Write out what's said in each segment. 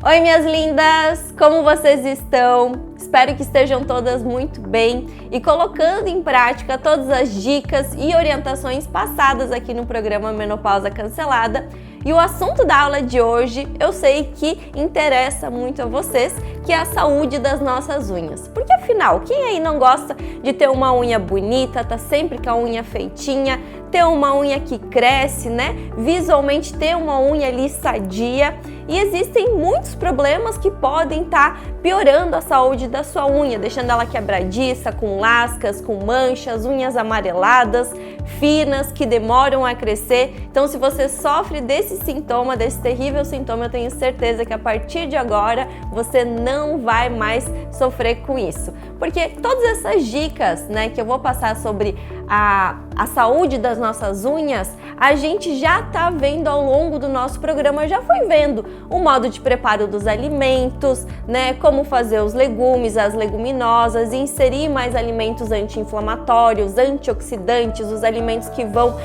Oi, minhas lindas! Como vocês estão? Espero que estejam todas muito bem e colocando em prática todas as dicas e orientações passadas aqui no programa Menopausa Cancelada. E o assunto da aula de hoje eu sei que interessa muito a vocês, que é a saúde das nossas unhas. Porque afinal, quem aí não gosta de ter uma unha bonita, tá sempre com a unha feitinha, ter uma unha que cresce, né? Visualmente ter uma unha ali sadia. E existem muitos problemas que podem estar piorando a saúde da sua unha, deixando ela quebradiça, com lascas, com manchas, unhas amareladas, finas, que demoram a crescer. Então, se você sofre desse sintoma, desse terrível sintoma, eu tenho certeza que a partir de agora você não vai mais sofrer com isso. Porque todas essas dicas, né, que eu vou passar sobre a saúde das nossas unhas, a gente já tá vendo ao longo do nosso programa, já foi vendo o modo de preparo dos alimentos, né, como fazer os legumes, as leguminosas, inserir mais alimentos anti-inflamatórios, antioxidantes, os alimentos que vão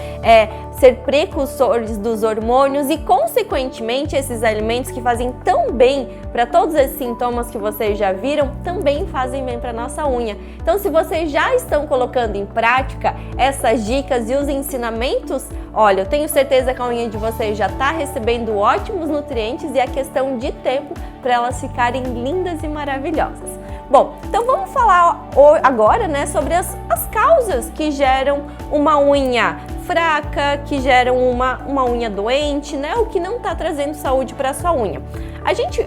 ser precursores dos hormônios e, consequentemente, esses alimentos que fazem tão bem para todos esses sintomas que vocês já viram, também fazem bem para nossa unha. Então, se vocês já estão colocando em prática essas dicas e os ensinamentos, olha, eu tenho certeza que a unha de vocês já está recebendo ótimos nutrientes e é questão de tempo para elas ficarem lindas e maravilhosas. Bom, então vamos falar agora, né, sobre as causas que geram uma unha fraca, que geram uma unha doente, né, o que não está trazendo saúde para a sua unha. A gente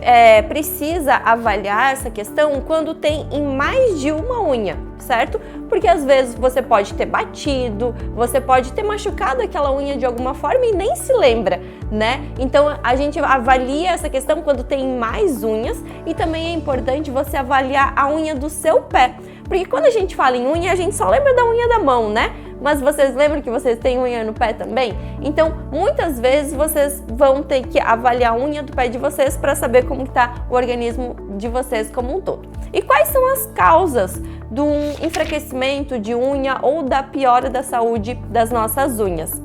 precisa avaliar essa questão quando tem em mais de uma unha, certo? Porque às vezes você pode ter batido, você pode ter machucado aquela unha de alguma forma e nem se lembra, né? Então a gente avalia essa questão quando tem mais unhas e também é importante você avaliar a unha do seu pé. Porque quando a gente fala em unha, a gente só lembra da unha da mão, né? Mas vocês lembram que vocês têm unha no pé também? Então, muitas vezes vocês vão ter que avaliar a unha do pé de vocês para saber como está o organismo de vocês como um todo. E quais são as causas do enfraquecimento de unha ou da piora da saúde das nossas unhas?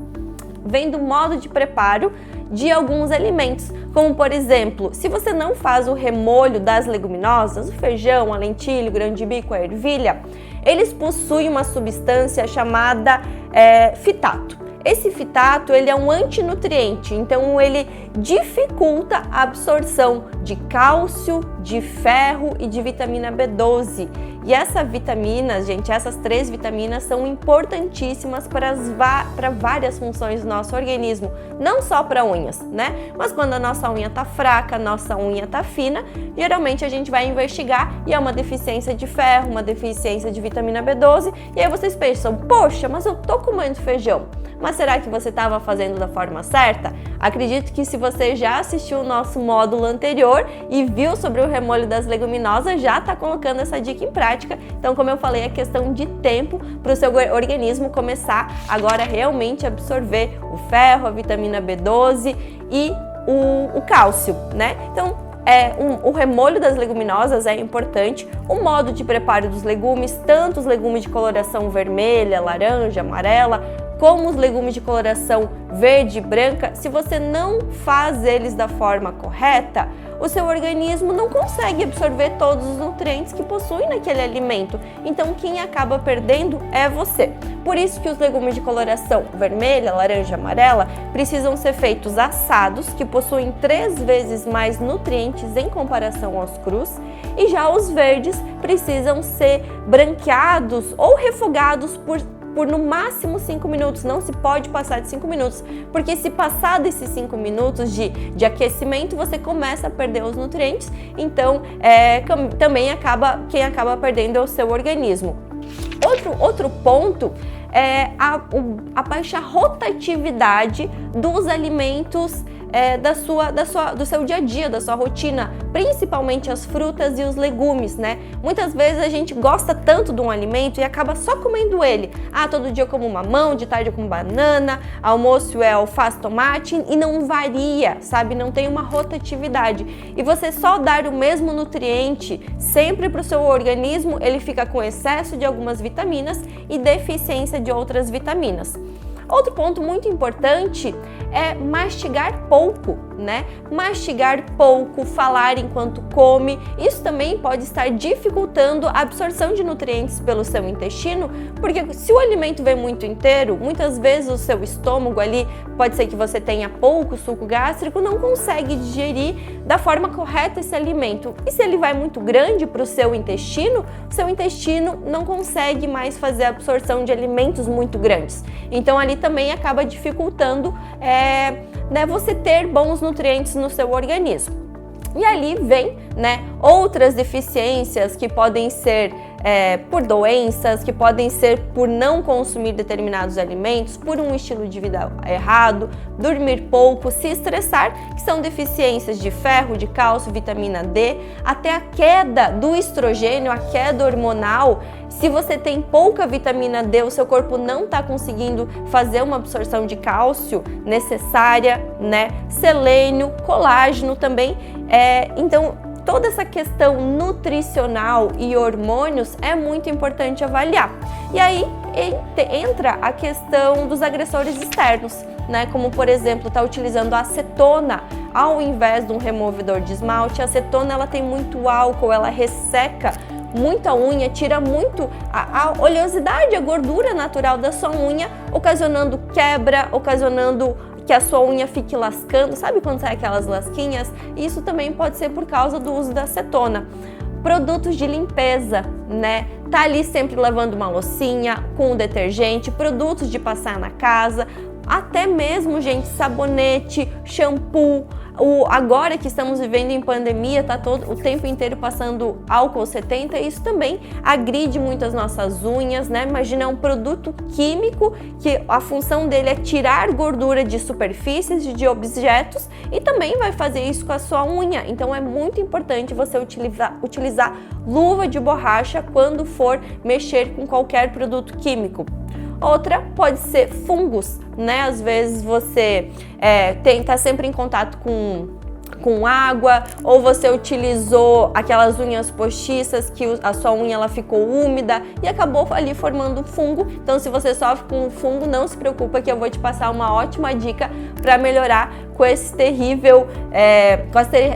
Vem do modo de preparo de alguns alimentos, como por exemplo, se você não faz o remolho das leguminosas, o feijão, a lentilha, o grão de bico, a ervilha, eles possuem uma substância chamada fitato. Esse fitato, ele é um antinutriente, então ele dificulta a absorção de cálcio, de ferro e de vitamina B12. E essa vitamina, gente, essas 3 vitaminas são importantíssimas para várias funções do nosso organismo, não só para unhas, né? Mas quando a nossa unha tá fraca, a nossa unha tá fina, geralmente a gente vai investigar e é uma deficiência de ferro, uma deficiência de vitamina B12, e aí vocês pensam, poxa, mas eu tô comendo feijão. Mas será que você estava fazendo da forma certa? Acredito que se você já assistiu o nosso módulo anterior e viu sobre o remolho das leguminosas, já está colocando essa dica em prática. Então, como eu falei, é questão de tempo para o seu organismo começar agora realmente a absorver o ferro, a vitamina B12 e o cálcio, né? Então, o remolho das leguminosas é importante, o modo de preparo dos legumes, tanto os legumes de coloração vermelha, laranja, amarela, como os legumes de coloração verde e branca, se você não faz eles da forma correta, o seu organismo não consegue absorver todos os nutrientes que possui naquele alimento. Então, quem acaba perdendo é você. Por isso que os legumes de coloração vermelha, laranja, amarela precisam ser feitos assados, que possuem 3 vezes mais nutrientes em comparação aos crus, e já os verdes precisam ser branqueados ou refogados por no máximo 5 minutos, não se pode passar de 5 minutos, porque se passar desses 5 minutos de aquecimento, você começa a perder os nutrientes, então também quem acaba perdendo é o seu organismo. Outro ponto é a baixa rotatividade dos alimentos do seu dia a dia, da sua rotina, principalmente as frutas e os legumes, né? Muitas vezes a gente gosta tanto de um alimento e acaba só comendo ele. Todo dia eu como mamão, de tarde eu como banana, almoço é alface, tomate e não varia, sabe? Não tem uma rotatividade. E você só dar o mesmo nutriente sempre para o seu organismo, ele fica com excesso de algumas vitaminas e deficiência de outras vitaminas. Outro ponto muito importante é mastigar pouco, né? Mastigar pouco, falar enquanto come, isso também pode estar dificultando a absorção de nutrientes pelo seu intestino, porque se o alimento vem muito inteiro, muitas vezes o seu estômago ali, pode ser que você tenha pouco suco gástrico, não consegue digerir da forma correta esse alimento. E se ele vai muito grande para o seu intestino não consegue mais fazer a absorção de alimentos muito grandes. Então ali também acaba dificultando você ter bons nutrientes no seu organismo. E ali vem, outras deficiências que podem ser por doenças, que podem ser por não consumir determinados alimentos, por um estilo de vida errado, dormir pouco, se estressar, que são deficiências de ferro, de cálcio, vitamina D, até a queda do estrogênio, a queda hormonal. Se você tem pouca vitamina D, o seu corpo não está conseguindo fazer uma absorção de cálcio necessária, selênio, colágeno também. Então, toda essa questão nutricional e hormônios é muito importante avaliar. E aí entra a questão dos agressores externos, como por exemplo, estar utilizando a acetona ao invés de um removedor de esmalte. A acetona ela tem muito álcool, ela resseca muita unha, tira muito a oleosidade, a gordura natural da sua unha, ocasionando quebra, ocasionando que a sua unha fique lascando, sabe quando sai aquelas lasquinhas? Isso também pode ser por causa do uso da acetona. Produtos de limpeza, Tá ali sempre lavando uma loucinha com detergente, produtos de passar na casa, até mesmo, gente, sabonete, shampoo. Agora que estamos vivendo em pandemia, tá todo o tempo inteiro passando álcool 70, isso também agride muito as nossas unhas, Imagina um produto químico que a função dele é tirar gordura de superfícies, de objetos, e também vai fazer isso com a sua unha. Então é muito importante você utilizar luva de borracha quando for mexer com qualquer produto químico. Outra pode ser fungos, Às vezes você tá sempre em contato com água, ou você utilizou aquelas unhas postiças que a sua unha ela ficou úmida e acabou ali formando fungo. Então, se você sofre com fungo, não se preocupa que eu vou te passar uma ótima dica para melhorar com esse terrível,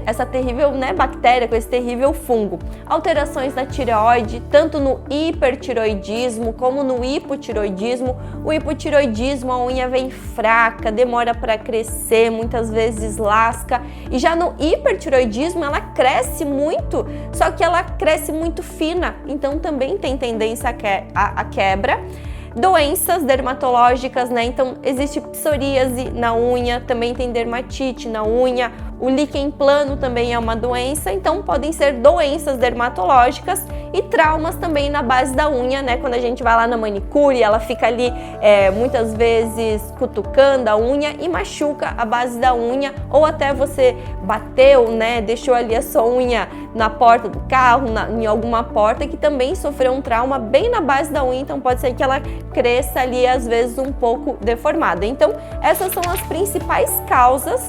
essa terrível bactéria, com esse terrível fungo. Alterações na tireoide, tanto no hipertiroidismo como no hipotiroidismo. O hipotiroidismo, a unha vem fraca, demora para crescer, muitas vezes lasca. E já no hipertiroidismo, ela cresce muito, só que ela cresce muito fina, então também tem tendência à quebra. Doenças dermatológicas, então existe psoríase na unha, também tem dermatite na unha, o líquen plano também é uma doença, então podem ser doenças dermatológicas e traumas também na base da unha, Quando a gente vai lá na manicure, ela fica ali muitas vezes cutucando a unha e machuca a base da unha, ou até você bateu, deixou ali a sua unha na porta do carro, em alguma porta que também sofreu um trauma bem na base da unha, então pode ser que ela cresça ali às vezes um pouco deformada. Então essas são as principais causas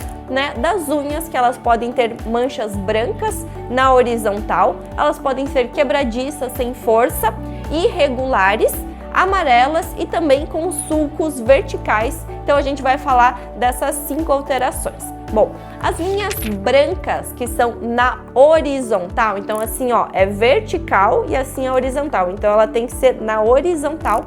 das unhas, que elas podem ter manchas brancas na horizontal, elas podem ser quebradiças, sem força, irregulares, amarelas e também com sulcos verticais. Então a gente vai falar dessas 5 alterações. Bom, as linhas brancas que são na horizontal, então assim, é vertical e assim é horizontal, então ela tem que ser na horizontal.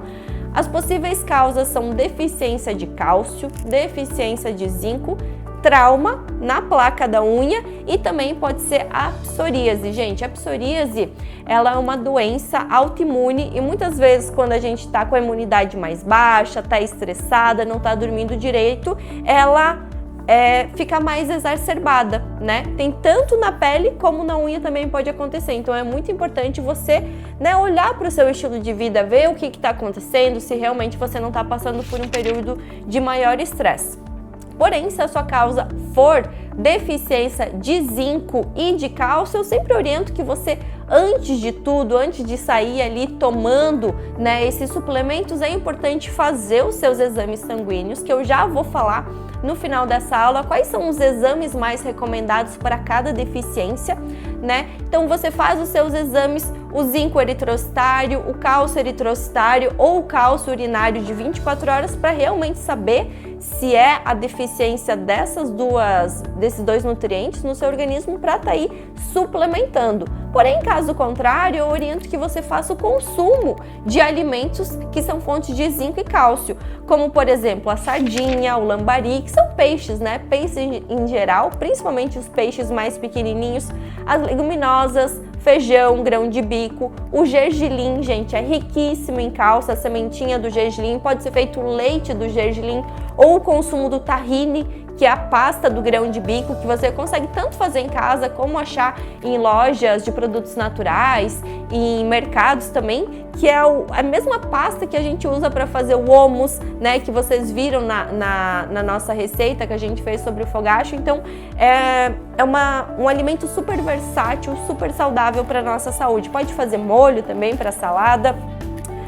As possíveis causas são deficiência de cálcio, deficiência de zinco, trauma na placa da unha e também pode ser a psoríase. Gente, a psoríase ela é uma doença autoimune e muitas vezes quando a gente está com a imunidade mais baixa, está estressada, não está dormindo direito, ela fica mais exacerbada, Tem tanto na pele como na unha também pode acontecer. Então é muito importante você, olhar para o seu estilo de vida, ver o que está acontecendo, se realmente você não está passando por um período de maior estresse. Porém, se a sua causa for deficiência de zinco e de cálcio, eu sempre oriento que você, antes de tudo, antes de sair ali tomando esses suplementos, é importante fazer os seus exames sanguíneos, que eu já vou falar no final dessa aula quais são os exames mais recomendados para cada deficiência, Então você faz os seus exames, o zinco eritrocitário, o cálcio eritrocitário ou o cálcio urinário de 24 horas para realmente saber se é a deficiência desses dois nutrientes no seu organismo para estar aí suplementando. Porém, caso contrário, eu oriento que você faça o consumo de alimentos que são fontes de zinco e cálcio, como por exemplo a sardinha, o lambari, que são peixes, né? Peixes em geral, principalmente os peixes mais pequenininhos, as leguminosas, feijão, grão de bico, o gergelim, gente, é riquíssimo em cálcio, a sementinha do gergelim, pode ser feito o leite do gergelim ou o consumo do tahine, que é a pasta do grão de bico, que você consegue tanto fazer em casa como achar em lojas de produtos naturais, em mercados também, que é a mesma pasta que a gente usa para fazer o hummus, né, que vocês viram na nossa receita que a gente fez sobre o fogacho. Então é um alimento super versátil, super saudável para nossa saúde. Pode fazer molho também para salada.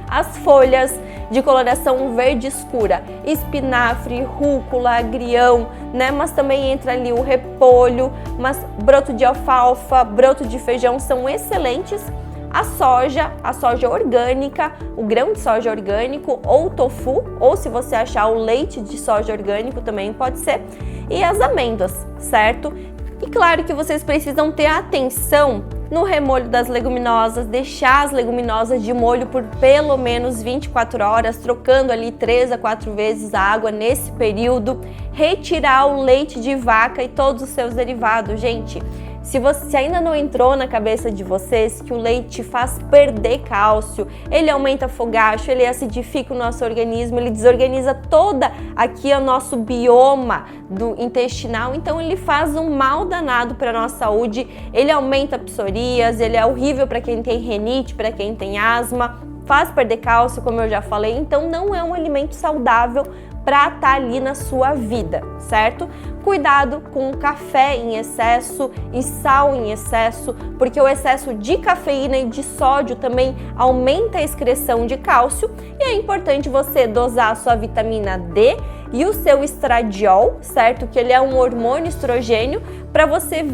As folhas de coloração verde escura, espinafre, rúcula, agrião, né? Mas também entra ali o repolho, mas broto de alfalfa, broto de feijão são excelentes. A soja orgânica, o grão de soja orgânico ou o tofu, ou se você achar o leite de soja orgânico também pode ser. E as amêndoas, certo? E claro que vocês precisam ter atenção no remolho das leguminosas, deixar as leguminosas de molho por pelo menos 24 horas, trocando ali 3 a 4 vezes a água nesse período, retirar o leite de vaca e todos os seus derivados, gente. Se ainda não entrou na cabeça de vocês que o leite faz perder cálcio, ele aumenta fogacho, ele acidifica o nosso organismo, ele desorganiza toda aqui o nosso bioma do intestinal, então ele faz um mal danado para a nossa saúde, ele aumenta psoríase, ele é horrível para quem tem rinite, para quem tem asma, faz perder cálcio, como eu já falei, então não é um alimento saudável para estar ali na sua vida, certo? Cuidado com o café em excesso e sal em excesso, porque o excesso de cafeína e de sódio também aumenta a excreção de cálcio e é importante você dosar a sua vitamina D e o seu estradiol, certo? Que ele é um hormônio estrogênio, para você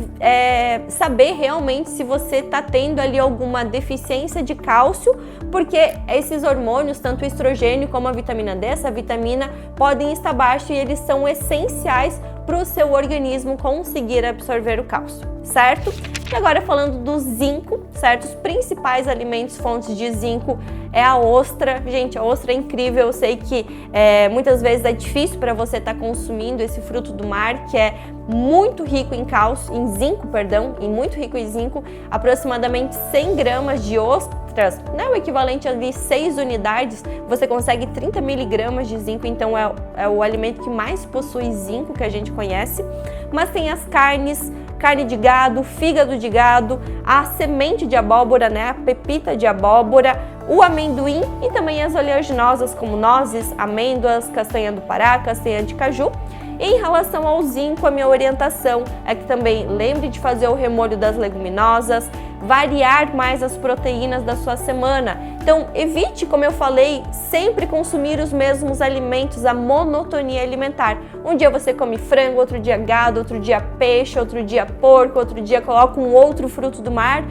saber realmente se você está tendo ali alguma deficiência de cálcio, porque esses hormônios, tanto o estrogênio como a vitamina D, essa vitamina, podem estar baixos e eles são essenciais para o seu organismo conseguir absorver o cálcio, certo? E agora falando do zinco, certo? Os principais alimentos fontes de zinco é a ostra. Gente, a ostra é incrível, eu sei que muitas vezes é difícil para você estar consumindo esse fruto do mar, que é muito rico em cálcio, e muito rico em zinco, aproximadamente 100 gramas de ostras, né, o equivalente a 6 unidades, você consegue 30 miligramas de zinco, então é o alimento que mais possui zinco que a gente conhece. Mas tem as carnes, carne de gado, fígado de gado, a semente de abóbora, né, a pepita de abóbora, o amendoim e também as oleaginosas como nozes, amêndoas, castanha do Pará, castanha de caju. Em relação ao zinco, a minha orientação é que também lembre de fazer o remolho das leguminosas, variar mais as proteínas da sua semana. Então, evite, como eu falei, sempre consumir os mesmos alimentos, a monotonia alimentar. Um dia você come frango, outro dia gado, outro dia peixe, outro dia porco, outro dia coloca um outro fruto do mar,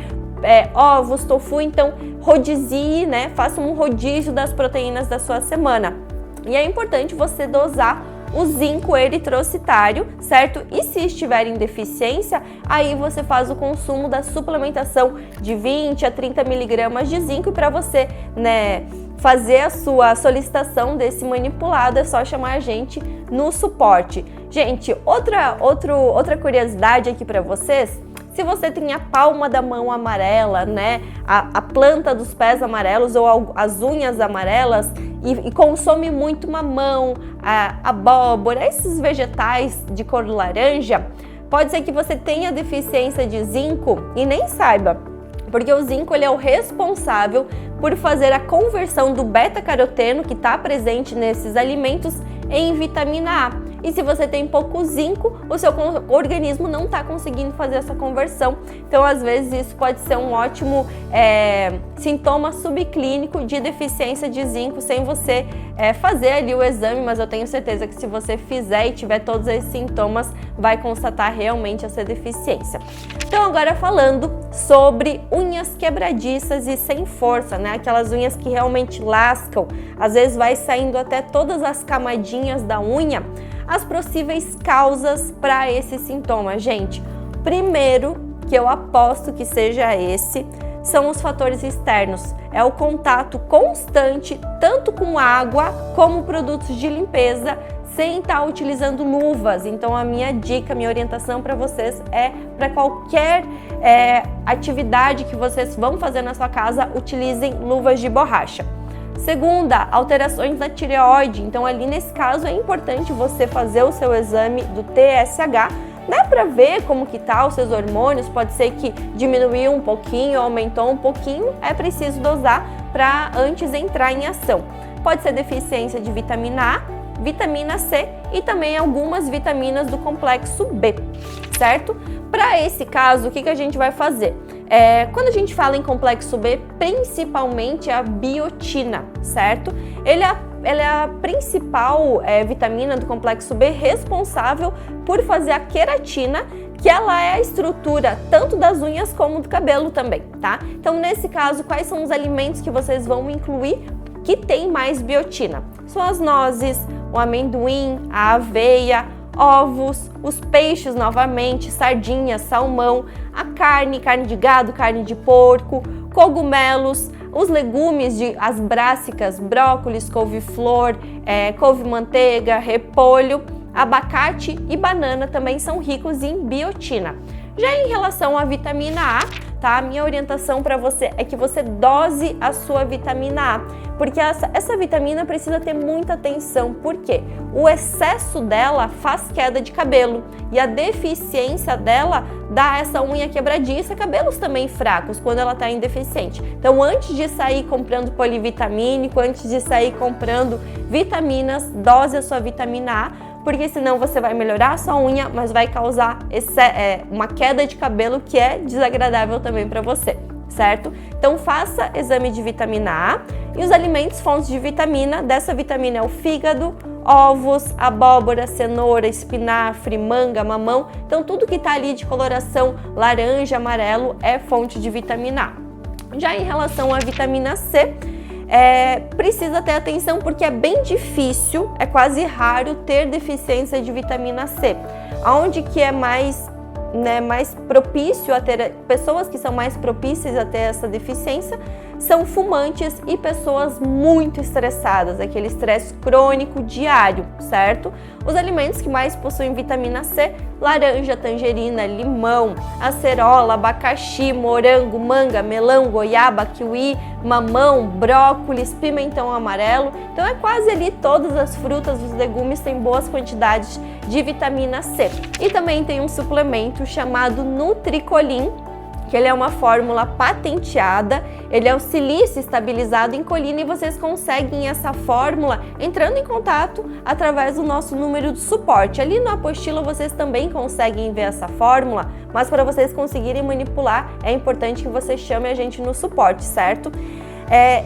ovos, tofu. Então, rodizie, né? Faça um rodízio das proteínas da sua semana. E é importante você dosar o zinco eritrocitário, certo? E se estiver em deficiência, aí você faz o consumo da suplementação de 20 a 30 miligramas de zinco. E para você, né, fazer a sua solicitação desse manipulado, é só chamar a gente no suporte. Gente, outra curiosidade aqui para vocês. Se você tem a palma da mão amarela, né, a planta dos pés amarelos ou as unhas amarelas e consome muito mamão, abóbora, esses vegetais de cor laranja, pode ser que você tenha deficiência de zinco e nem saiba, porque o zinco ele é o responsável por fazer a conversão do beta-caroteno que está presente nesses alimentos em vitamina A. e se você tem pouco zinco, o seu organismo não está conseguindo fazer essa conversão. Então, às vezes, isso pode ser um ótimo sintoma subclínico de deficiência de zinco, sem você fazer ali o exame, mas eu tenho certeza que se você fizer e tiver todos esses sintomas, vai constatar realmente essa deficiência. Então, agora falando sobre unhas quebradiças e sem força, né? Aquelas unhas que realmente lascam, às vezes vai saindo até todas as camadinhas da unha. As possíveis causas para esse sintoma, gente. Primeiro, que eu aposto que seja esse, são os fatores externos. É o contato constante, tanto com água como produtos de limpeza, sem estar utilizando luvas. Então, a minha dica, minha orientação para vocês é para qualquer atividade que vocês vão fazer na sua casa, utilizem luvas de borracha. Segunda, alterações na tireoide. Então, ali nesse caso, é importante você fazer o seu exame do TSH, né, para ver como que tá os seus hormônios. Pode ser que diminuiu um pouquinho, aumentou um pouquinho, é preciso dosar para antes entrar em ação. Pode ser deficiência de vitamina A, vitamina C e também algumas vitaminas do complexo B, certo? Para esse caso, o que a gente vai fazer? Quando a gente fala em complexo B, principalmente a biotina, certo? Ela é a principal vitamina do complexo B responsável por fazer a queratina, que ela é a estrutura tanto das unhas como do cabelo também, tá? Então, nesse caso, quais são os alimentos que vocês vão incluir que tem mais biotina? São as nozes, o amendoim, a aveia, ovos, os peixes novamente, sardinha, salmão, a carne de gado, carne de porco, cogumelos, os legumes, as brássicas, brócolis, couve-flor, couve-manteiga, repolho, abacate e banana também são ricos em biotina. Já em relação à vitamina A, tá? A minha orientação para você é que você dose a sua vitamina A, porque essa vitamina precisa ter muita atenção, porque o excesso dela faz queda de cabelo e a deficiência dela dá essa unha quebradiça, cabelos também fracos quando ela está indeficiente. Então, antes de sair comprando polivitamínico, antes de sair comprando vitaminas, dose a sua vitamina A, porque senão você vai melhorar a sua unha, mas vai causar uma queda de cabelo que é desagradável também para você, certo? Então faça exame de vitamina A e os alimentos fontes de vitamina, dessa vitamina é o fígado, ovos, abóbora, cenoura, espinafre, manga, mamão. Então tudo que está ali de coloração laranja, amarelo é fonte de vitamina A. Já em relação à vitamina C, precisa ter atenção porque é bem difícil, é quase raro ter deficiência de vitamina C. Onde que é mais propício a ter, pessoas que são mais propícias a ter essa deficiência são fumantes e pessoas muito estressadas, aquele estresse crônico diário, certo? Os alimentos que mais possuem vitamina C: laranja, tangerina, limão, acerola, abacaxi, morango, manga, melão, goiaba, kiwi, mamão, brócolis, pimentão amarelo. Então é quase ali todas as frutas, os legumes têm boas quantidades de vitamina C. E também tem um suplemento chamado Nutricolin, que ele é uma fórmula patenteada, ele é o silício estabilizado em colina e vocês conseguem essa fórmula entrando em contato através do nosso número de suporte. Ali na apostila vocês também conseguem ver essa fórmula, mas para vocês conseguirem manipular é importante que vocês chamem a gente no suporte, certo?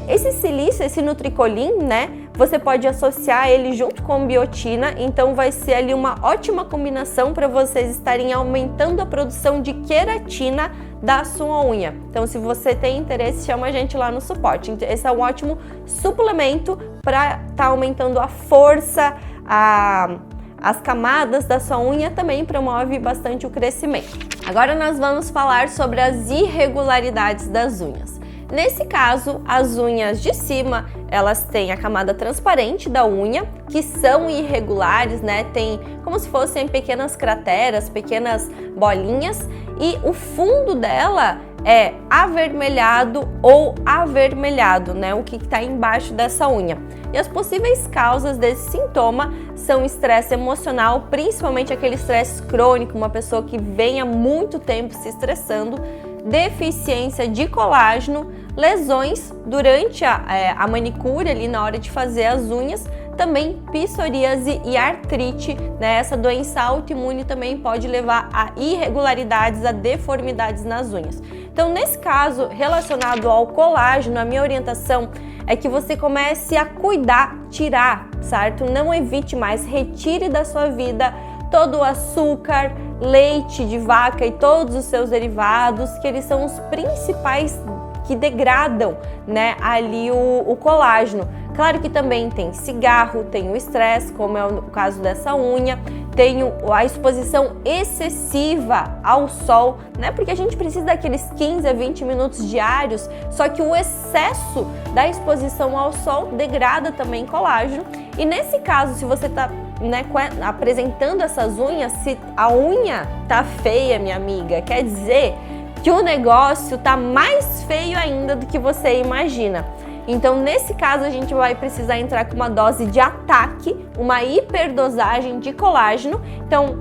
Esse silício, esse Nutricolin, né, você pode associar ele junto com biotina, então vai ser ali uma ótima combinação para vocês estarem aumentando a produção de queratina da sua unha. Então, se você tem interesse, chama a gente lá no suporte. Esse é um ótimo suplemento para estar aumentando a força, as camadas da sua unha, também promove bastante o crescimento. Agora nós vamos falar sobre as irregularidades das unhas. Nesse caso, as unhas de cima, elas têm a camada transparente da unha, que são irregulares, né? Tem como se fossem pequenas crateras, pequenas bolinhas, e o fundo dela é avermelhado ou avermelhado, né? O que está embaixo dessa unha. E as possíveis causas desse sintoma são estresse emocional, principalmente aquele estresse crônico, uma pessoa que vem há muito tempo se estressando, deficiência de colágeno, lesões durante a manicure ali na hora de fazer as unhas, também psoríase e artrite, né? Essa doença autoimune também pode levar a irregularidades, a deformidades nas unhas. Então, nesse caso, relacionado ao colágeno, a minha orientação é que você comece a cuidar, tirar, certo? Não evite mais, retire da sua vida todo o açúcar, leite de vaca e todos os seus derivados, que eles são os principais que degradam, né, ali o colágeno. Claro que também tem cigarro, tem o estresse, como é o caso dessa unha, tem a exposição excessiva ao sol, né? Porque a gente precisa daqueles 15 a 20 minutos diários, só que o excesso da exposição ao sol degrada também colágeno. E nesse caso, se você está, né, apresentando essas unhas, se a unha tá feia, minha amiga, quer dizer que o negócio tá mais feio ainda do que você imagina. Então, nesse caso, a gente vai precisar entrar com uma dose de ataque, uma hiperdosagem de colágeno. Então,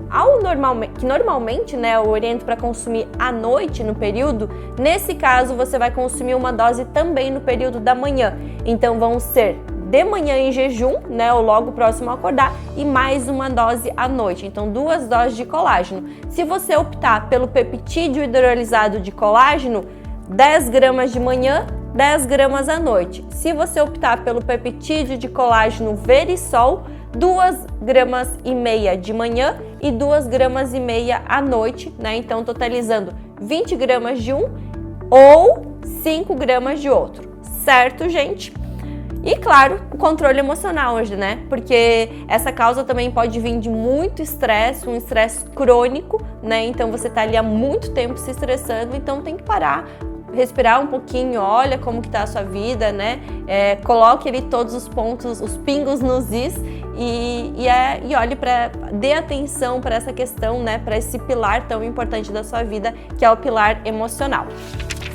normalmente, né, eu oriento para consumir à noite no período. Nesse caso, você vai consumir uma dose também no período da manhã. Então, vão ser de manhã em jejum, né, ou logo próximo a acordar, e mais uma dose à noite. Então, 2 doses de colágeno. Se você optar pelo peptídeo hidrolisado de colágeno, 10 gramas de manhã, 10 gramas à noite. Se você optar pelo peptídeo de colágeno Verisol, 2,5 gramas de manhã e 2,5 gramas à noite, né? Então, totalizando 20 gramas de um ou 5 gramas de outro, certo, gente? E claro, o controle emocional hoje, né? Porque essa causa também pode vir de muito estresse, um estresse crônico, né? Então você tá ali há muito tempo se estressando, então tem que parar, respirar um pouquinho, olha como que tá a sua vida, né? Coloque ali todos os pontos, os pingos nos is e olhe dê atenção para essa questão, né? Para esse pilar tão importante da sua vida, que é o pilar emocional.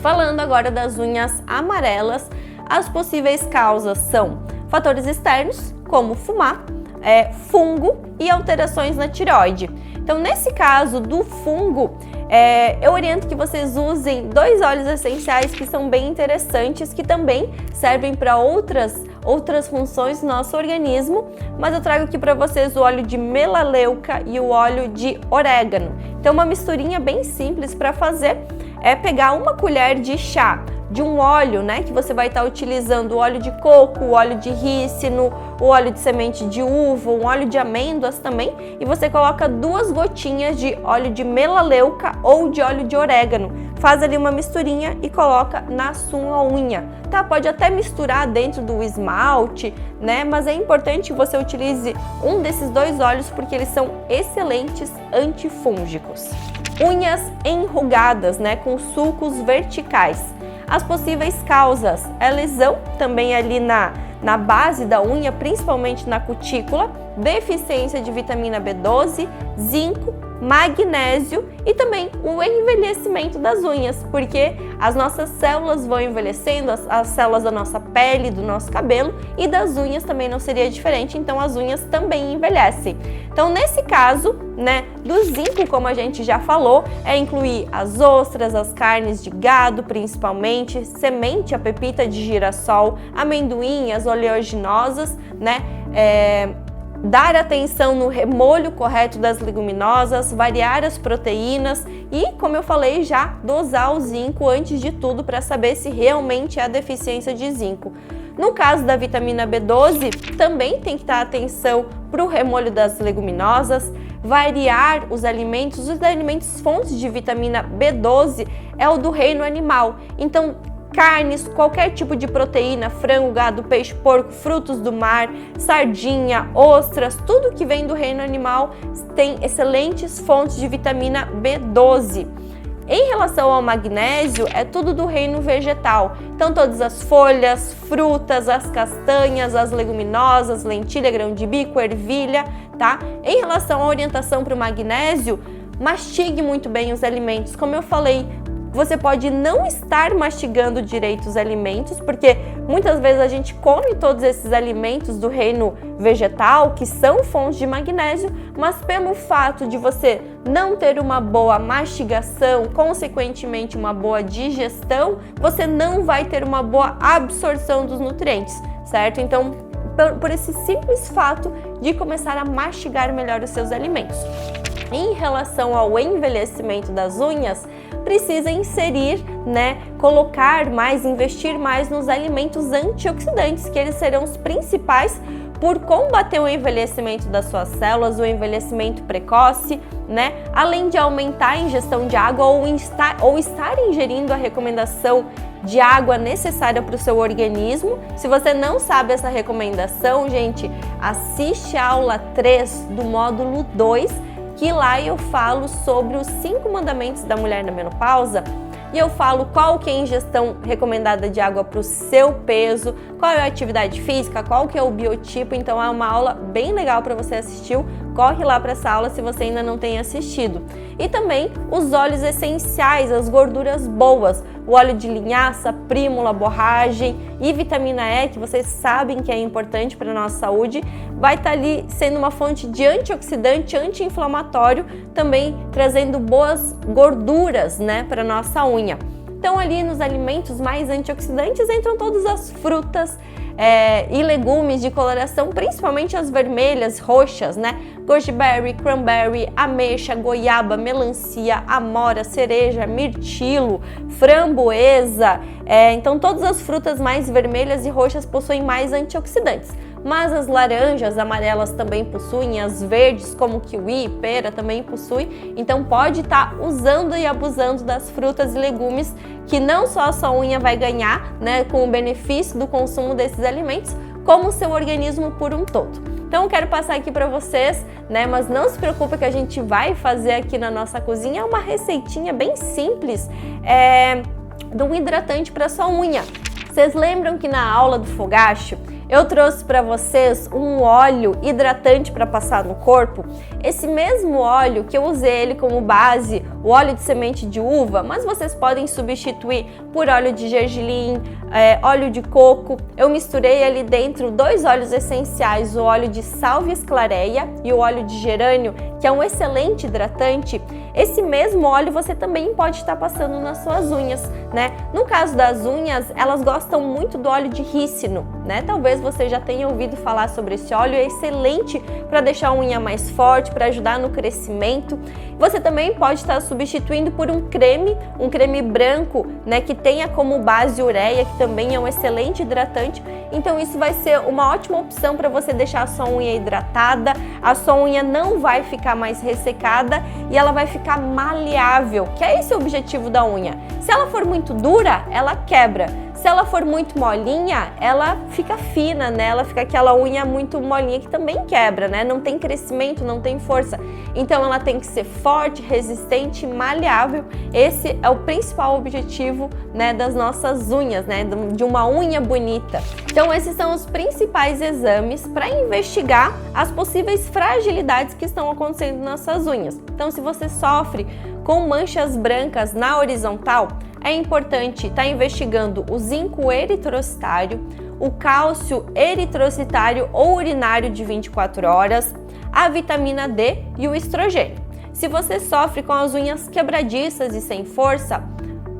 Falando agora das unhas amarelas, as possíveis causas são fatores externos, como fumar, fungo e alterações na tireoide. Então, nesse caso do fungo, eu oriento que vocês usem 2 óleos essenciais que são bem interessantes, que também servem para outras funções do nosso organismo, mas eu trago aqui para vocês o óleo de melaleuca e o óleo de orégano. Então, uma misturinha bem simples para fazer é pegar uma colher de chá de um óleo, né, que você vai estar utilizando o óleo de coco, o óleo de rícino, o óleo de semente de uva, um óleo de amêndoas também, e você coloca 2 gotinhas de óleo de melaleuca ou de óleo de orégano. Faz ali uma misturinha e coloca na sua unha, tá? Pode até misturar dentro do esmalte, né? Mas é importante que você utilize um desses 2 óleos porque eles são excelentes antifúngicos. Unhas enrugadas, né, com sulcos verticais. As possíveis causas é lesão, também ali na base da unha, principalmente na cutícula, deficiência de vitamina B12, zinco, magnésio e também o envelhecimento das unhas, porque as nossas células vão envelhecendo, as células da nossa pele, do nosso cabelo e das unhas também não seria diferente, então as unhas também envelhecem. Então, nesse caso, né, do zinco, como a gente já falou, é incluir as ostras, as carnes de gado, principalmente, semente, a pepita de girassol, amendoim, as oleaginosas, né, dar atenção no remolho correto das leguminosas, variar as proteínas e, como eu falei já, dosar o zinco antes de tudo para saber se realmente há deficiência de zinco. No caso da vitamina B12, também tem que dar atenção para o remolho das leguminosas, variar os alimentos fontes de vitamina B12 é o do reino animal. Então, carnes, qualquer tipo de proteína, frango, gado, peixe, porco, frutos do mar, sardinha, ostras, tudo que vem do reino animal tem excelentes fontes de vitamina B12. Em relação ao magnésio, é tudo do reino vegetal. Então, todas as folhas, frutas, as castanhas, as leguminosas, lentilha, grão de bico, ervilha, tá? Em relação à orientação para o magnésio, mastigue muito bem os alimentos. Como eu falei, você pode não estar mastigando direito os alimentos, porque muitas vezes a gente come todos esses alimentos do reino vegetal, que são fontes de magnésio, mas pelo fato de você não ter uma boa mastigação, consequentemente uma boa digestão, você não vai ter uma boa absorção dos nutrientes, certo? Então, por esse simples fato de começar a mastigar melhor os seus alimentos. Em relação ao envelhecimento das unhas, precisa inserir, colocar mais, investir mais nos alimentos antioxidantes, que eles serão os principais por combater o envelhecimento das suas células, o envelhecimento precoce, além de aumentar a ingestão de água ou estar ingerindo a recomendação de água necessária para o seu organismo. Se você não sabe essa recomendação, gente, assiste a aula 3 do módulo 2, que lá eu falo sobre os 5 mandamentos da mulher na menopausa e eu falo qual que é a ingestão recomendada de água para o seu peso, qual é a atividade física, qual que é o biotipo. Então é uma aula bem legal para você assistir. Corre lá para essa aula se você ainda não tem assistido. E também os óleos essenciais, as gorduras boas, o óleo de linhaça, prímula, borragem e vitamina E, que vocês sabem que é importante para a nossa saúde, vai estar ali sendo uma fonte de antioxidante, anti-inflamatório, também trazendo boas gorduras, para a nossa unha. Então ali nos alimentos mais antioxidantes entram todas as frutas e legumes de coloração, principalmente as vermelhas, roxas, goji berry, cranberry, ameixa, goiaba, melancia, amora, cereja, mirtilo, framboesa. Então todas as frutas mais vermelhas e roxas possuem mais antioxidantes. Mas as laranjas, amarelas também possuem, as verdes como kiwi, pera também possuem. Então pode estar usando e abusando das frutas e legumes, que não só a sua unha vai ganhar, com o benefício do consumo desses alimentos, como o seu organismo por um todo. Então eu quero passar aqui para vocês, mas não se preocupe que a gente vai fazer aqui na nossa cozinha, é uma receitinha bem simples de um hidratante para sua unha. Vocês lembram que na aula do fogacho eu trouxe para vocês um óleo hidratante para passar no corpo? Esse mesmo óleo que eu usei ele como base, o óleo de semente de uva, mas vocês podem substituir por óleo de gergelim, óleo de coco. Eu misturei ali dentro 2 óleos essenciais, o óleo de sálvia esclareia e o óleo de gerânio, que é um excelente hidratante. Esse mesmo óleo você também pode estar passando nas suas unhas, No caso das unhas, elas gostam muito do óleo de rícino, Talvez você já tenha ouvido falar sobre esse óleo, é excelente para deixar a unha mais forte, para ajudar no crescimento. Você também pode estar substituindo por um creme branco, que tenha como base ureia, que também é um excelente hidratante. Então isso vai ser uma ótima opção para você deixar a sua unha hidratada, a sua unha não vai ficar mais ressecada e ela vai ficar maleável, que é esse o objetivo da unha. Se ela for muito dura, ela quebra. Se ela for muito molinha, ela fica fina, Ela fica aquela unha muito molinha que também quebra, Não tem crescimento, não tem força. Então ela tem que ser forte, resistente, maleável. Esse é o principal objetivo, das nossas unhas, De uma unha bonita. Então esses são os principais exames para investigar as possíveis fragilidades que estão acontecendo nas suas unhas. Então se você sofre com manchas brancas na horizontal, é importante estar investigando o zinco eritrocitário, o cálcio eritrocitário ou urinário de 24 horas, a vitamina D e o estrogênio. Se você sofre com as unhas quebradiças e sem força,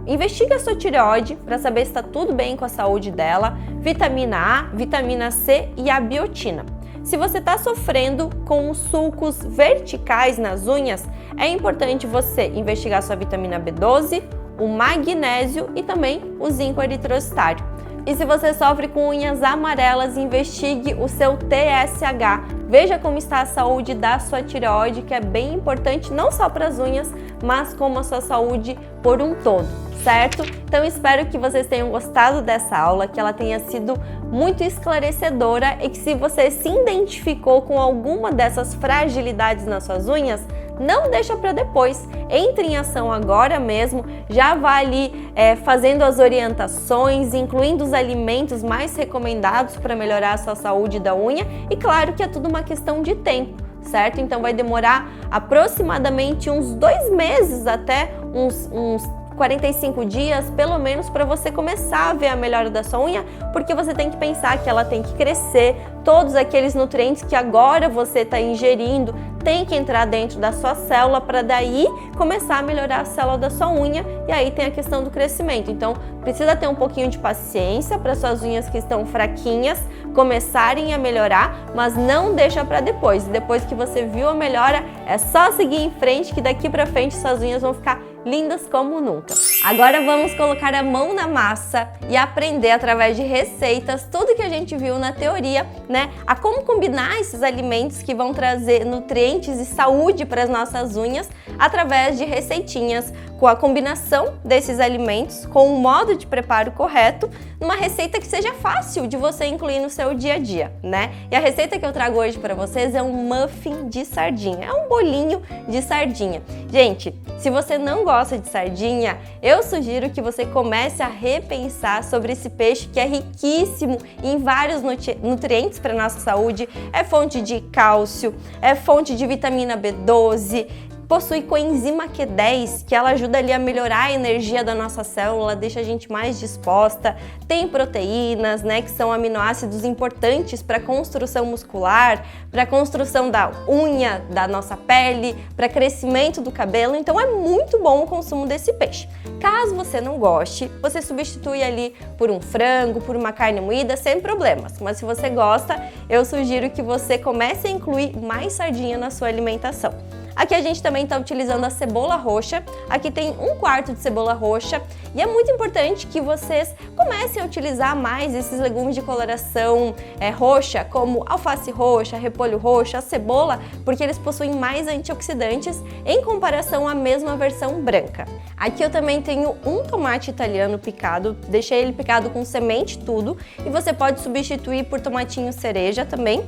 investigue a sua tireoide para saber se está tudo bem com a saúde dela, vitamina A, vitamina C e a biotina. Se você está sofrendo com os sulcos verticais nas unhas, é importante você investigar sua vitamina B12, o magnésio e também o zinco eritrocitário. E se você sofre com unhas amarelas, investigue o seu TSH. Veja como está a saúde da sua tireoide, que é bem importante não só para as unhas, mas como a sua saúde por um todo, certo? Então espero que vocês tenham gostado dessa aula, que ela tenha sido muito esclarecedora e que se você se identificou com alguma dessas fragilidades nas suas unhas, não deixa para depois, entre em ação agora mesmo, já vá ali fazendo as orientações, incluindo os alimentos mais recomendados para melhorar a sua saúde da unha e claro que é tudo uma questão de tempo, certo? Então vai demorar aproximadamente uns 2 meses até uns 45 dias, pelo menos, para você começar a ver a melhora da sua unha, porque você tem que pensar que ela tem que crescer, todos aqueles nutrientes que agora você está ingerindo, tem que entrar dentro da sua célula para daí começar a melhorar a célula da sua unha, e aí tem a questão do crescimento. Então precisa ter um pouquinho de paciência para suas unhas que estão fraquinhas começarem a melhorar, mas não deixa para depois. Depois que você viu a melhora, é só seguir em frente, que daqui para frente suas unhas vão ficar lindas como nunca. Agora vamos colocar a mão na massa e aprender através de receitas tudo que a gente viu na teoria, né? A como combinar esses alimentos que vão trazer nutrientes e saúde para as nossas unhas através de receitinhas, com a combinação desses alimentos, com o modo de preparo correto, numa receita que seja fácil de você incluir no seu dia a dia, né? E a receita que eu trago hoje para vocês é um muffin de sardinha, é um bolinho de sardinha. Gente, se você não gosta de sardinha, eu sugiro que você comece a repensar sobre esse peixe que é riquíssimo em vários nutrientes para nossa saúde, é fonte de cálcio, é fonte de vitamina B12, possui coenzima Q10, que ela ajuda ali a melhorar a energia da nossa célula, deixa a gente mais disposta. Tem proteínas, né, que são aminoácidos importantes para a construção muscular, para a construção da unha, da nossa pele, para crescimento do cabelo. Então é muito bom o consumo desse peixe. Caso você não goste, você substitui ali por um frango, por uma carne moída, sem problemas. Mas se você gosta, eu sugiro que você comece a incluir mais sardinha na sua alimentação. Aqui a gente também está utilizando a cebola roxa, aqui tem 1/4 de cebola roxa, e é muito importante que vocês comecem a utilizar mais esses legumes de coloração roxa, como alface roxa, repolho roxo, a cebola, porque eles possuem mais antioxidantes em comparação à mesma versão branca. Aqui eu também tenho um tomate italiano picado, deixei ele picado com semente tudo, e você pode substituir por tomatinho cereja também.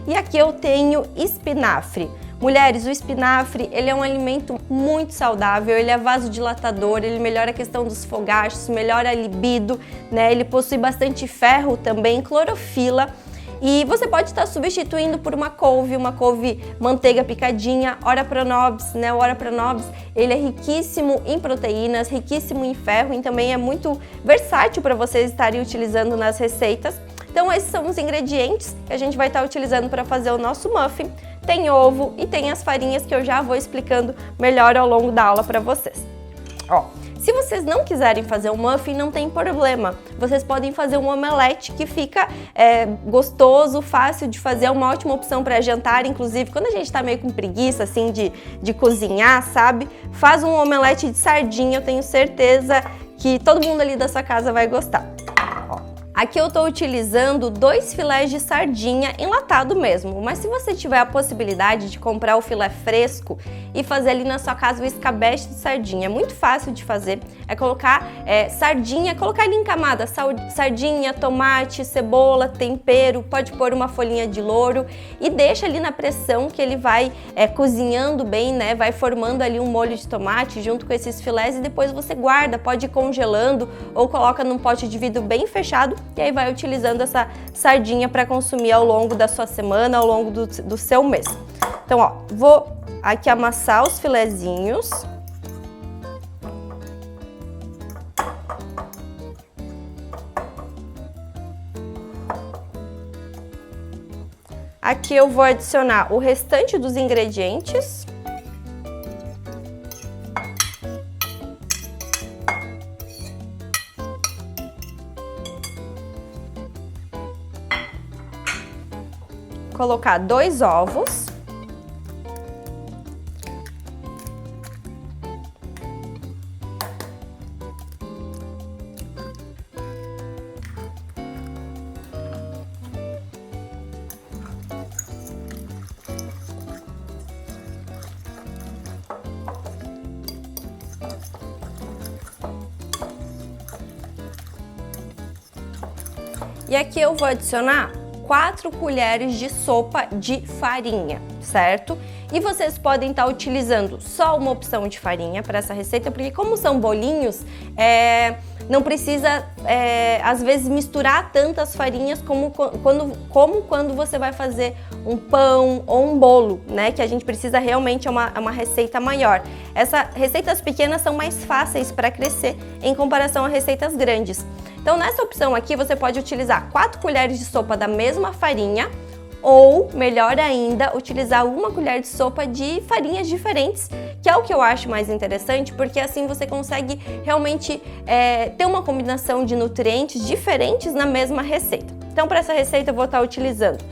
E aqui eu tenho espinafre. Mulheres, o espinafre, ele é um alimento muito saudável, ele é vasodilatador, ele melhora a questão dos fogachos, melhora a libido, né? Ele possui bastante ferro também, clorofila. E você pode estar substituindo por uma couve manteiga picadinha, ora pronobis, né? O ora pronobis, ele é riquíssimo em proteínas, riquíssimo em ferro e também é muito versátil para vocês estarem utilizando nas receitas. Então esses são os ingredientes que a gente vai estar utilizando para fazer o nosso muffin. Tem ovo e tem as farinhas que eu já vou explicando melhor ao longo da aula para vocês. Ó, se vocês não quiserem fazer um muffin, não tem problema. Vocês podem fazer um omelete que fica gostoso, fácil de fazer, é uma ótima opção para jantar. Inclusive, quando a gente tá meio com preguiça, assim, de cozinhar, sabe? Faz um omelete de sardinha, eu tenho certeza que todo mundo ali da sua casa vai gostar. Aqui eu estou utilizando 2 filés de sardinha enlatado mesmo, mas se você tiver a possibilidade de comprar o filé fresco e fazer ali na sua casa o escabeche de sardinha, é muito fácil de fazer, é colocar sardinha, colocar ali em camada, sardinha, tomate, cebola, tempero, pode pôr uma folhinha de louro e deixa ali na pressão que ele vai cozinhando bem, né, vai formando ali um molho de tomate junto com esses filés e depois você guarda, pode ir congelando ou coloca num pote de vidro bem fechado. E aí vai utilizando essa sardinha para consumir ao longo da sua semana, ao longo do seu mês. Então, ó, vou aqui amassar os filezinhos. Aqui eu vou adicionar o restante dos ingredientes. Colocar 2 ovos. E aqui eu vou adicionar 4 colheres de sopa de farinha, certo? E vocês podem estar utilizando só uma opção de farinha para essa receita, porque como são bolinhos, não precisa, às vezes, misturar tantas farinhas como quando você vai fazer um pão ou um bolo, né? Que a gente precisa realmente, é uma receita maior. Essas receitas pequenas são mais fáceis para crescer em comparação a receitas grandes. Então, nessa opção aqui, você pode utilizar 4 colheres de sopa da mesma farinha, ou, melhor ainda, utilizar uma colher de sopa de farinhas diferentes, que é o que eu acho mais interessante, porque assim você consegue realmente ter uma combinação de nutrientes diferentes na mesma receita. Então, para essa receita eu vou estar utilizando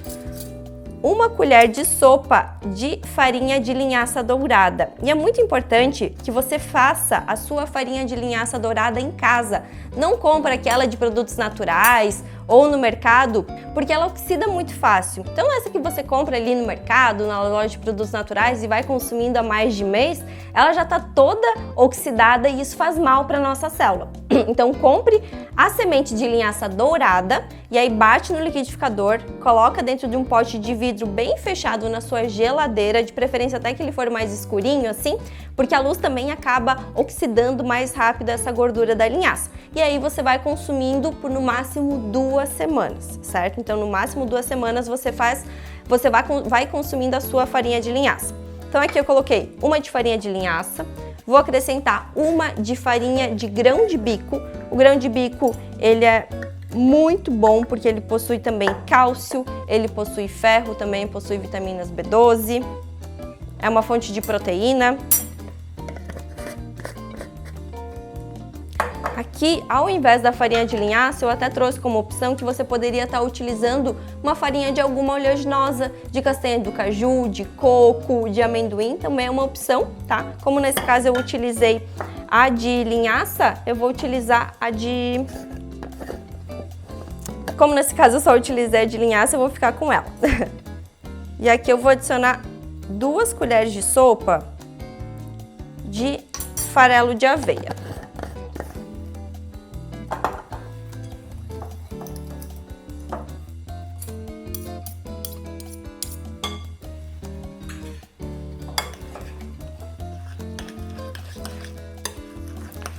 uma colher de sopa de farinha de linhaça dourada. E é muito importante que você faça a sua farinha de linhaça dourada em casa. Não compre aquela de produtos naturais ou no mercado, porque ela oxida muito fácil. Então essa que você compra ali no mercado, na loja de produtos naturais e vai consumindo há mais de mês, ela já está toda oxidada e isso faz mal para nossa célula. Então compre a semente de linhaça dourada e aí bate no liquidificador, coloca dentro de um pote de vidro bem fechado na sua geladeira, de preferência até que ele for mais escurinho assim, porque a luz também acaba oxidando mais rápido essa gordura da linhaça. E aí você vai consumindo por no máximo 2 semanas, certo? Então no máximo 2 semanas você vai consumindo a sua farinha de linhaça. Então aqui eu coloquei uma de farinha de linhaça, vou acrescentar uma de farinha de grão de bico. O grão de bico, ele é muito bom porque ele possui também cálcio, ele possui ferro, também possui vitaminas B12, é uma fonte de proteína. Aqui, ao invés da farinha de linhaça, eu até trouxe como opção que você poderia estar utilizando uma farinha de alguma oleaginosa, de castanha do caju, de coco, de amendoim, também é uma opção, tá? Como nesse caso eu utilizei a de linhaça, eu vou utilizar a de... Como nesse caso eu só utilizei a de linhaça, eu vou ficar com ela. E aqui eu vou adicionar 2 colheres de sopa de farelo de aveia.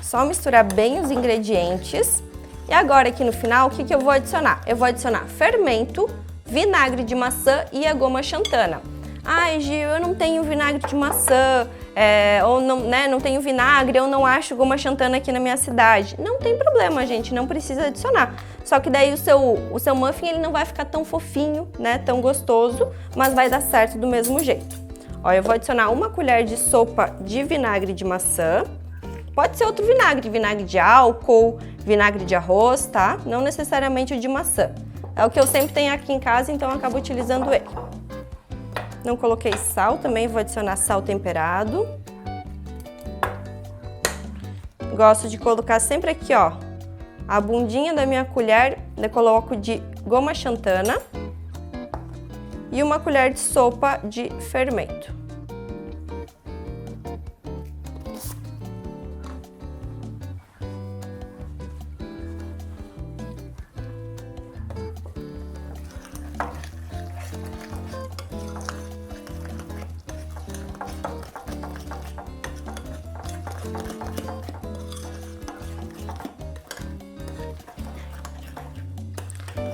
Só misturar bem os ingredientes. E agora aqui no final, o que eu vou adicionar? Eu vou adicionar fermento, vinagre de maçã e a goma xantana. Ai, Gil, eu não tenho vinagre de maçã, ou não tenho vinagre, eu não acho goma xantana aqui na minha cidade. Não tem problema, gente, não precisa adicionar. Só que daí o seu muffin ele não vai ficar tão fofinho, né, tão gostoso, mas vai dar certo do mesmo jeito. Ó, eu vou adicionar 1 colher de sopa de vinagre de maçã. Pode ser outro vinagre, vinagre de álcool, vinagre de arroz, tá? Não necessariamente o de maçã. É o que eu sempre tenho aqui em casa, então eu acabo utilizando ele. Não coloquei sal, também vou adicionar sal temperado. Gosto de colocar sempre aqui, ó, a bundinha da minha colher, eu coloco de goma xantana e 1 colher de sopa de fermento.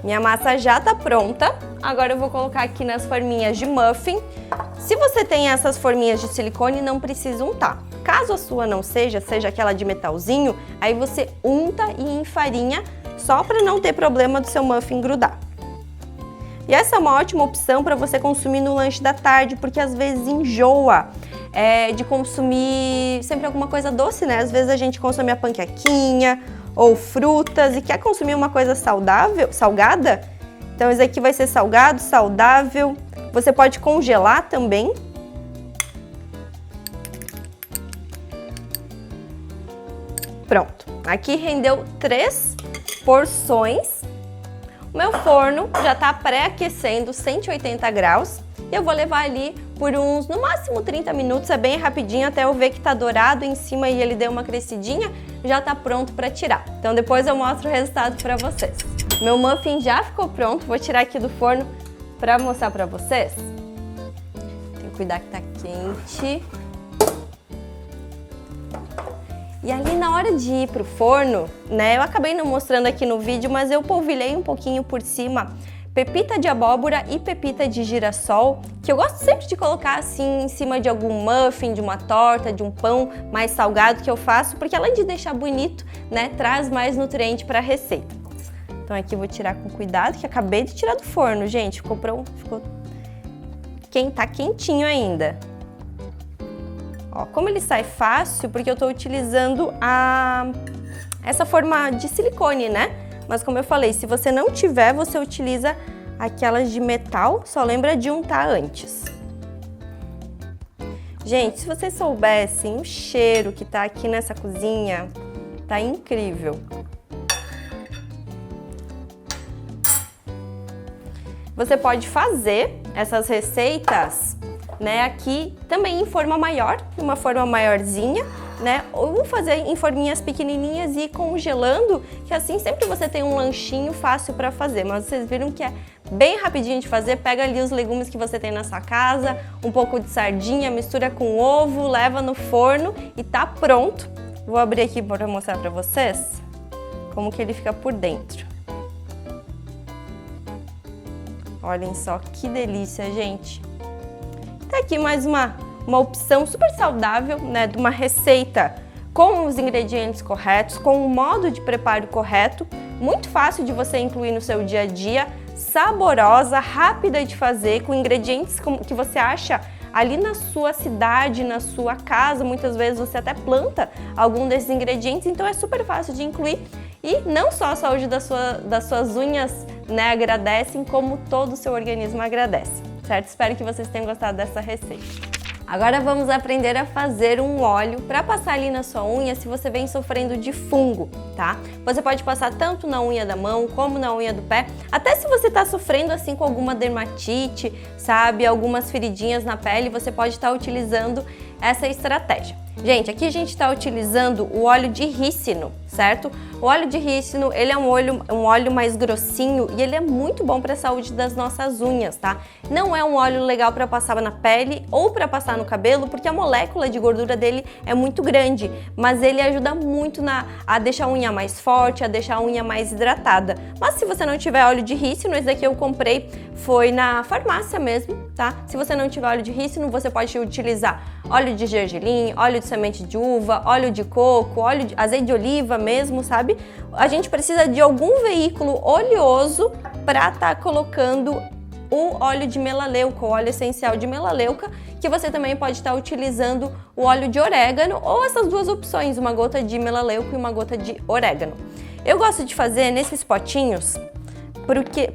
Minha massa já tá pronta, agora eu vou colocar aqui nas forminhas de muffin. Se você tem essas forminhas de silicone, não precisa untar. Caso a sua não seja aquela de metalzinho, aí você unta e enfarinha só para não ter problema do seu muffin grudar. E essa é uma ótima opção para você consumir no lanche da tarde, porque às vezes enjoa de consumir sempre alguma coisa doce, né? Às vezes a gente consome a panquequinha ou frutas e quer consumir uma coisa saudável, salgada. Então esse aqui vai ser salgado, saudável. Você pode congelar também. Pronto, aqui rendeu 3 porções. O meu forno já está pré-aquecendo 180 graus. E eu vou levar ali por uns, no máximo 30 minutos, é bem rapidinho, até eu ver que tá dourado em cima e ele deu uma crescidinha, já tá pronto para tirar. Então depois eu mostro o resultado para vocês. Meu muffin já ficou pronto, vou tirar aqui do forno para mostrar para vocês. Tem que cuidar que tá quente. E ali na hora de ir pro forno, né, eu acabei não mostrando aqui no vídeo, mas eu polvilhei um pouquinho por cima pepita de abóbora e pepita de girassol, que eu gosto sempre de colocar assim em cima de algum muffin, de uma torta, de um pão mais salgado que eu faço, porque além de deixar bonito, né, traz mais nutriente para a receita. Então aqui eu vou tirar com cuidado, que acabei de tirar do forno, gente. Ficou tá quentinho ainda. Ó, como ele sai fácil, porque eu tô utilizando essa forma de silicone, né? Mas como eu falei, se você não tiver, você utiliza aquelas de metal, só lembra de untar antes. Gente, se vocês soubessem o cheiro que tá aqui nessa cozinha, tá incrível. Você pode fazer essas receitas, né, aqui também em forma maior, uma forma maiorzinha, né, ou fazer em forminhas pequenininhas e ir congelando, que assim sempre você tem um lanchinho fácil para fazer. Mas vocês viram que é bem rapidinho de fazer. Pega ali os legumes que você tem na sua casa, um pouco de sardinha, mistura com ovo, leva no forno e tá pronto. Vou abrir aqui para mostrar para vocês como que ele fica por dentro. Olhem só que delícia, gente. Tá aqui mais uma opção super saudável, né, de uma receita com os ingredientes corretos, com o modo de preparo correto, muito fácil de você incluir no seu dia a dia, saborosa, rápida de fazer, com ingredientes que você acha ali na sua cidade, na sua casa. Muitas vezes você até planta algum desses ingredientes, então é super fácil de incluir. E não só a saúde das suas unhas, né, agradecem, como todo o seu organismo agradece, certo? Espero que vocês tenham gostado dessa receita. Agora vamos aprender a fazer um óleo para passar ali na sua unha se você vem sofrendo de fungo, tá? Você pode passar tanto na unha da mão como na unha do pé, até se você está sofrendo assim com alguma dermatite, sabe, algumas feridinhas na pele, você pode estar utilizando essa estratégia. Gente, aqui a gente está utilizando o óleo de rícino, certo? O óleo de rícino, ele é um óleo mais grossinho e ele é muito bom para a saúde das nossas unhas, tá? Não é um óleo legal para passar na pele ou para passar no cabelo, porque a molécula de gordura dele é muito grande, mas ele ajuda muito a deixar a unha mais forte, a deixar a unha mais hidratada. Mas se você não tiver óleo de rícino, esse daqui eu comprei, foi na farmácia mesmo, tá? Se você não tiver óleo de rícino, você pode utilizar óleo de gergelim, óleo de semente de uva, óleo de coco, azeite de oliva mesmo, sabe? A gente precisa de algum veículo oleoso para estar colocando o óleo de melaleuca, o óleo essencial de melaleuca, que você também pode estar utilizando o óleo de orégano ou essas duas opções, uma gota de melaleuca e uma gota de orégano. Eu gosto de fazer nesses potinhos porque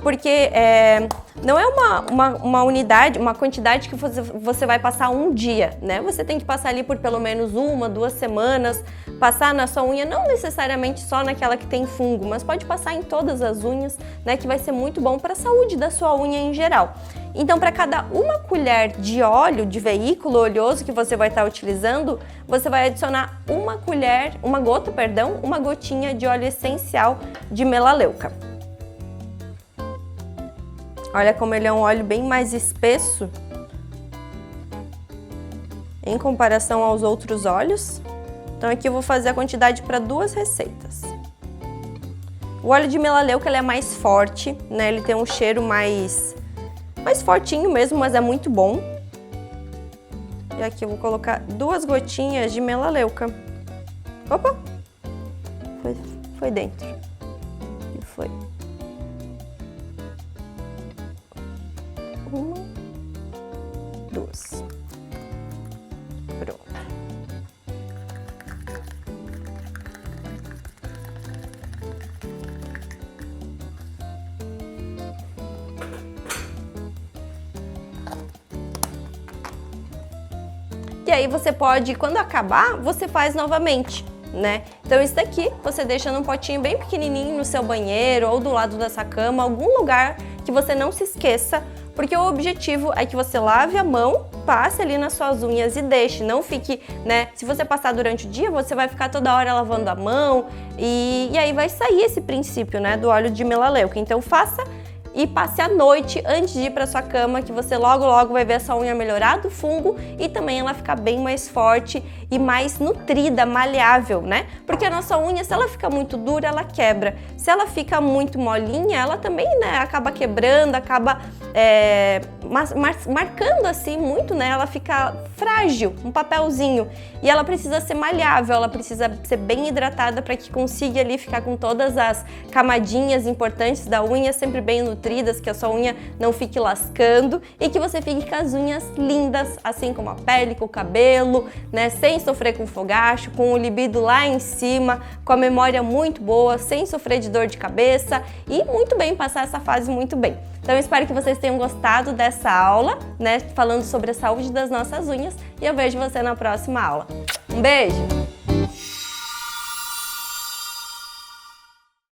não é uma unidade, uma quantidade que você vai passar um dia, né? Você tem que passar ali por pelo menos 1-2 semanas, passar na sua unha, não necessariamente só naquela que tem fungo, mas pode passar em todas as unhas, né? Que vai ser muito bom para a saúde da sua unha em geral. Então, para cada uma colher de óleo, de veículo oleoso que você vai estar utilizando, você vai adicionar uma gotinha de óleo essencial de melaleuca. Olha como ele é um óleo bem mais espesso em comparação aos outros óleos. Então aqui eu vou fazer a quantidade para 2 receitas. O óleo de melaleuca ele é mais forte, né? Ele tem um cheiro mais fortinho mesmo, mas é muito bom. E aqui eu vou colocar 2 gotinhas de melaleuca. Opa! Foi dentro. E foi. 1, 2. Pronto. E aí você pode, quando acabar, você faz novamente, né? Então isso daqui você deixa num potinho bem pequenininho no seu banheiro ou do lado da sua cama, algum lugar que você não se esqueça, porque o objetivo é que você lave a mão, passe ali nas suas unhas e deixe, não fique, né? Se você passar durante o dia, você vai ficar toda hora lavando a mão e aí vai sair esse princípio, né, do óleo de melaleuca. Então faça e passe à noite antes de ir para sua cama, que você logo vai ver a sua unha melhorar do fungo e também ela ficar bem mais forte e mais nutrida, maleável, né? Porque a nossa unha, se ela fica muito dura, ela quebra. Se ela fica muito molinha, ela também, né, acaba quebrando, acaba marcando assim muito, né? Ela fica frágil, um papelzinho. E ela precisa ser malhável, ela precisa ser bem hidratada para que consiga ali ficar com todas as camadinhas importantes da unha sempre bem nutridas, que a sua unha não fique lascando e que você fique com as unhas lindas, assim como a pele, com o cabelo, né? Sem sofrer com fogacho, com o libido lá em cima, com a memória muito boa, sem sofrer de dor de cabeça e muito bem, passar essa fase muito bem. Então eu espero que vocês tenham gostado dessa aula, né? Falando sobre a saúde das nossas unhas, e eu vejo você na próxima aula. Um beijo!